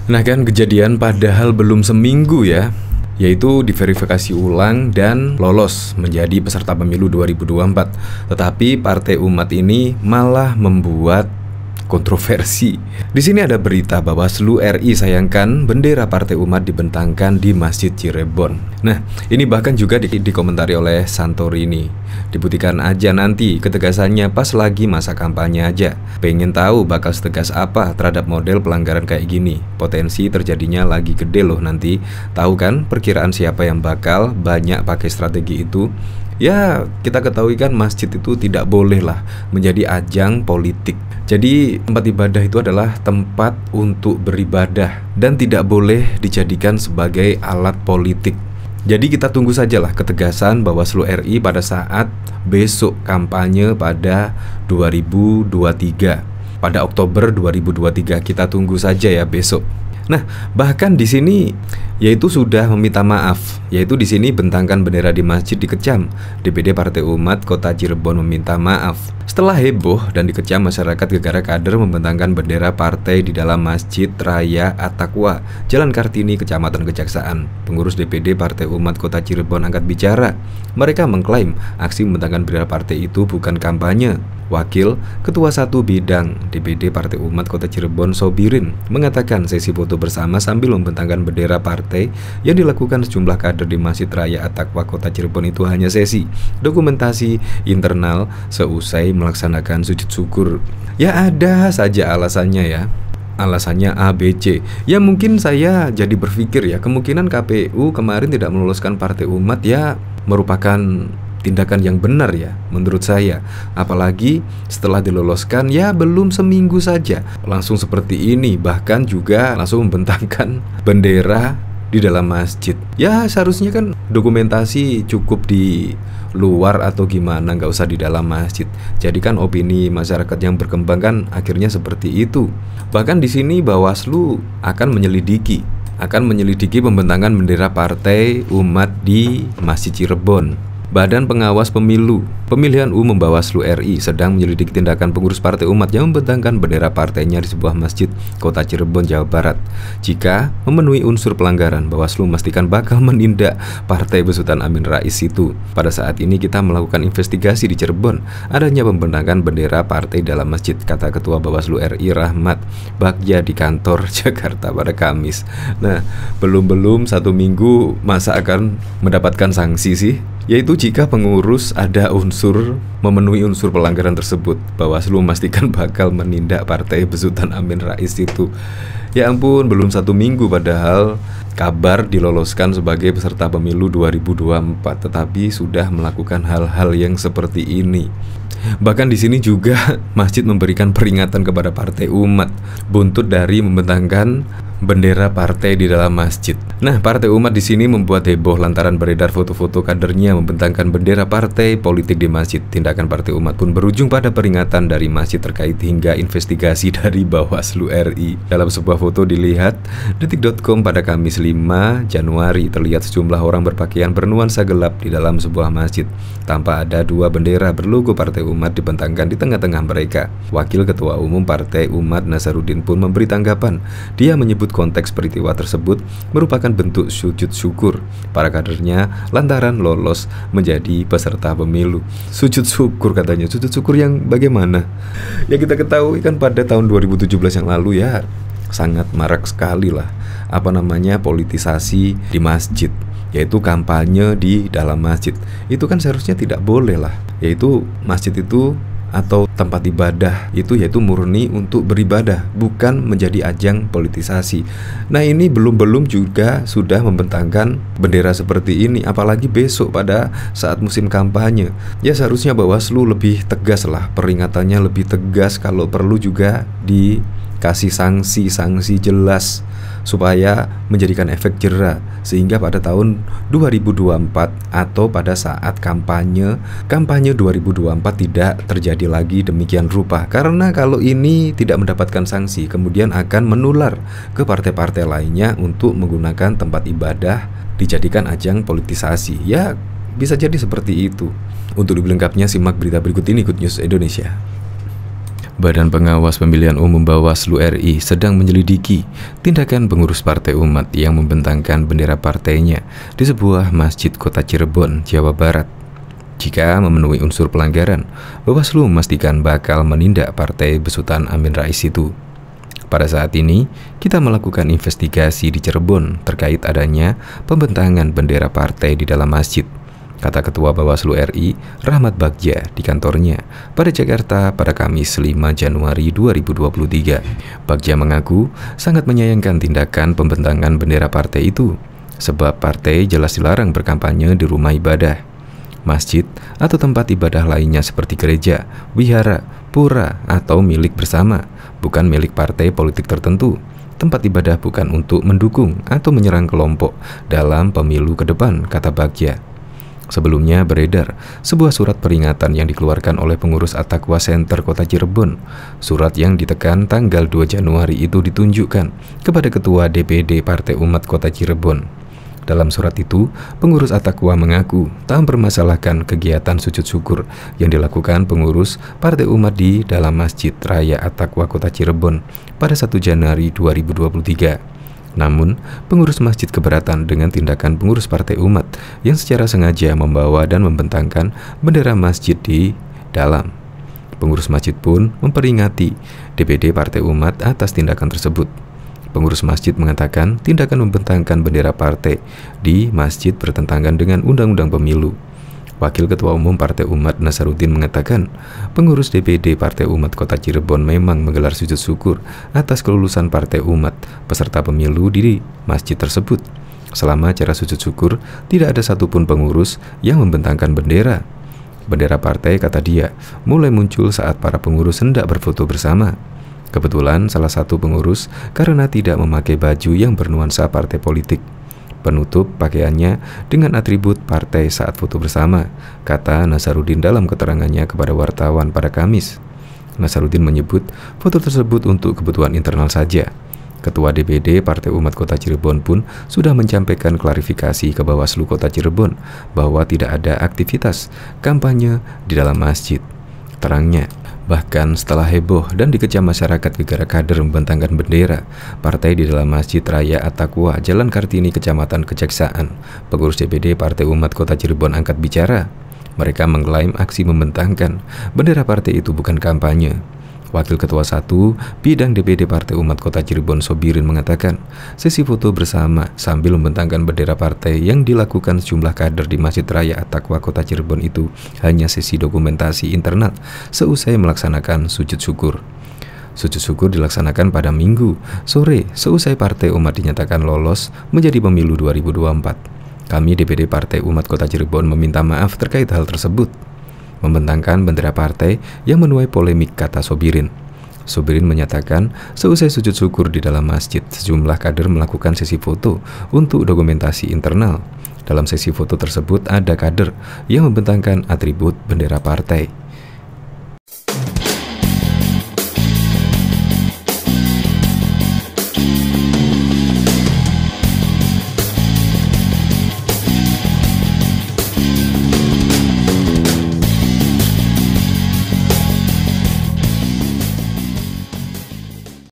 Nah kan kejadian padahal belum seminggu ya, yaitu diverifikasi ulang dan lolos menjadi peserta pemilu 2024. Tetapi Partai Umat ini malah membuat kontroversi. Di sini ada berita bahwa Bawaslu RI sayangkan bendera Partai Umat dibentangkan di Masjid Cirebon. Nah, ini bahkan juga dikomentari oleh Santorini. Dibuktikan aja nanti ketegasannya pas lagi masa kampanye aja. Pengen tahu bakal setegas apa terhadap model pelanggaran kayak gini. Potensi terjadinya lagi gede loh nanti. Tahu kan perkiraan siapa yang bakal banyak pakai strategi itu? Ya, kita ketahui kan masjid itu tidak boleh lah menjadi ajang politik. Jadi tempat ibadah itu adalah tempat untuk beribadah dan tidak boleh dijadikan sebagai alat politik. Jadi kita tunggu sajalah ketegasan Bawaslu RI pada saat besok kampanye pada 2023. Pada Oktober 2023 kita tunggu saja ya besok. Nah, bahkan di sini yaitu sudah meminta maaf, yaitu di sini bentangkan bendera di masjid dikecam. DPD Partai Umat Kota Cirebon meminta maaf. Setelah heboh dan dikecam masyarakat gegara kader membentangkan bendera partai di dalam Masjid Raya At-Taqwa, Jalan Kartini, Kecamatan Kejaksaan. Pengurus DPD Partai Umat Kota Cirebon angkat bicara. Mereka mengklaim aksi membentangkan bendera partai itu bukan kampanye. Wakil Ketua 1 Bidang DPD Partai Umat Kota Cirebon Sobirin mengatakan sesi foto bersama sambil membentangkan bendera partai yang dilakukan sejumlah kader di Masjid Raya At-Taqwa Kota Cirebon itu hanya sesi dokumentasi internal seusai melaksanakan sujud syukur. Ya ada saja alasannya ya. Alasannya A, B, C. Ya mungkin saya jadi berpikir ya, kemungkinan KPU kemarin tidak meloloskan Partai Umat ya merupakan tindakan yang benar ya menurut saya. Apalagi setelah diloloskan ya belum seminggu saja langsung seperti ini, bahkan juga langsung membentangkan bendera di dalam masjid. Ya seharusnya kan dokumentasi cukup di luar atau gimana, nggak usah di dalam masjid. Jadi kan opini masyarakat yang berkembang kan akhirnya seperti itu. Bahkan di sini Bawaslu akan menyelidiki pembentangan bendera Partai Umat di Masjid Cirebon. Badan Pengawas Pemilu Pemilihan Umum Bawaslu RI sedang menyelidiki tindakan pengurus Partai Umat yang membentangkan bendera partainya di sebuah masjid Kota Cirebon, Jawa Barat. Jika memenuhi unsur pelanggaran, Bawaslu memastikan bakal menindak partai besutan Amin Rais itu. Pada saat ini kita melakukan investigasi di Cirebon adanya pembentangan bendera partai dalam masjid, kata Ketua Bawaslu RI Rahmat Bagja di kantor Jakarta pada Kamis. Nah, belum satu minggu masa akan mendapatkan sanksi sih? Yaitu jika pengurus ada memenuhi unsur pelanggaran tersebut. Bawaslu memastikan bakal menindak partai besutan Amin Rais itu. Ya ampun, belum satu minggu padahal kabar diloloskan sebagai peserta pemilu 2024, tetapi sudah melakukan hal-hal yang seperti ini. Bahkan di sini juga masjid memberikan peringatan kepada Partai Umat buntut dari membentangkan bendera partai di dalam masjid. Nah, Partai Umat di sini membuat heboh lantaran beredar foto-foto kadernya membentangkan bendera partai politik di masjid. Tindakan Partai Umat pun berujung pada peringatan dari masjid terkait hingga investigasi dari Bawaslu RI. Dalam sebuah foto dilihat detik.com pada Kamis 5 Januari terlihat sejumlah orang berpakaian bernuansa gelap di dalam sebuah masjid. Tanpa ada dua bendera berlogo Partai Umat dibentangkan di tengah-tengah mereka. Wakil Ketua Umum Partai Umat Nasaruddin pun memberi tanggapan. Dia menyebut konteks peristiwa tersebut merupakan bentuk sujud syukur para kadernya lantaran lolos menjadi peserta pemilu. Sujud syukur katanya, sujud syukur yang bagaimana? Ya kita ketahui kan pada tahun 2017 yang lalu ya sangat marak sekali lah politisasi di masjid, yaitu kampanye di dalam masjid. Itu kan seharusnya tidak boleh lah, yaitu masjid itu atau tempat ibadah itu yaitu murni untuk beribadah, bukan menjadi ajang politisasi. Nah ini belum juga sudah membentangkan bendera seperti ini, apalagi besok pada saat musim kampanye. Ya seharusnya Bawaslu lebih tegas lah, peringatannya lebih tegas, kalau perlu juga dikasih sanksi jelas supaya menjadikan efek jera, sehingga pada tahun 2024 atau pada saat kampanye 2024 tidak terjadi lagi demikian rupa. Karena kalau ini tidak mendapatkan sanksi, kemudian akan menular ke partai-partai lainnya untuk menggunakan tempat ibadah dijadikan ajang politisasi. Ya bisa jadi seperti itu. Untuk lebih lengkapnya simak berita berikut ini, Good News Indonesia. Badan Pengawas Pemilihan Umum Bawaslu RI sedang menyelidiki tindakan pengurus Partai Umat yang membentangkan bendera partainya di sebuah masjid kota Cirebon, Jawa Barat. Jika memenuhi unsur pelanggaran, Bawaslu memastikan bakal menindak partai besutan Amin Rais itu. Pada saat ini, kita melakukan investigasi di Cirebon terkait adanya pembentangan bendera partai di dalam masjid, kata Ketua Bawaslu RI, Rahmat Bagja, di kantornya pada Jakarta pada Kamis 5 Januari 2023. Bagja mengaku sangat menyayangkan tindakan pembentangan bendera partai itu, sebab partai jelas dilarang berkampanye di rumah ibadah, masjid, atau tempat ibadah lainnya seperti gereja, wihara, pura, atau milik bersama, bukan milik partai politik tertentu. Tempat ibadah bukan untuk mendukung atau menyerang kelompok dalam pemilu ke depan, kata Bagja. Sebelumnya beredar sebuah surat peringatan yang dikeluarkan oleh pengurus At-Taqwa Center Kota Cirebon. Surat yang ditekan tanggal 2 Januari itu ditunjukkan kepada Ketua DPD Partai Umat Kota Cirebon. Dalam surat itu, pengurus At-Taqwa mengaku tak mempermasalahkan kegiatan sujud syukur yang dilakukan pengurus Partai Umat di dalam Masjid Raya At-Taqwa Kota Cirebon pada 1 Januari 2023. Namun, pengurus masjid keberatan dengan tindakan pengurus Partai Umat yang secara sengaja membawa dan membentangkan bendera masjid di dalam. Pengurus masjid pun memperingati DPD Partai Umat atas tindakan tersebut. Pengurus masjid mengatakan tindakan membentangkan bendera partai di masjid bertentangan dengan Undang-Undang Pemilu. Wakil Ketua Umum Partai Umat Nasaruddin mengatakan, pengurus DPD Partai Umat Kota Cirebon memang menggelar sujud syukur atas kelulusan Partai Umat peserta pemilu di masjid tersebut. Selama acara sujud syukur, tidak ada satupun pengurus yang membentangkan bendera. Bendera partai, kata dia, mulai muncul saat para pengurus hendak berfoto bersama. Kebetulan salah satu pengurus karena tidak memakai baju yang bernuansa partai politik, penutup pakaiannya dengan atribut partai saat foto bersama, kata Nasaruddin dalam keterangannya kepada wartawan pada Kamis. Nasaruddin menyebut foto tersebut untuk kebutuhan internal saja. Ketua DPD Partai Umat Kota Cirebon pun sudah menyampaikan klarifikasi ke Bawaslu Kota Cirebon bahwa tidak ada aktivitas kampanye di dalam masjid. Terangnya, bahkan setelah heboh dan dikecam masyarakat gara-gara kader membentangkan bendera partai di dalam Masjid Raya At-Taqwa, Jalan Kartini, Kecamatan Kejaksaan, pengurus DPD Partai Umat Kota Cirebon angkat bicara. Mereka mengklaim aksi membentangkan bendera partai itu bukan kampanye. Wakil Ketua 1 Bidang DPD Partai Umat Kota Cirebon Sobirin mengatakan, sesi foto bersama sambil membentangkan bendera partai yang dilakukan sejumlah kader di Masjid Raya At-Taqwa Kota Cirebon itu hanya sesi dokumentasi internal seusai melaksanakan sujud syukur. Sujud syukur dilaksanakan pada Minggu sore seusai Partai Umat dinyatakan lolos menjadi pemilu 2024. Kami DPD Partai Umat Kota Cirebon meminta maaf terkait hal tersebut. Membentangkan bendera partai yang menuai polemik, kata Sobirin. Sobirin menyatakan seusai sujud syukur di dalam masjid, sejumlah kader melakukan sesi foto untuk dokumentasi internal. Dalam sesi foto tersebut ada kader yang membentangkan atribut bendera partai.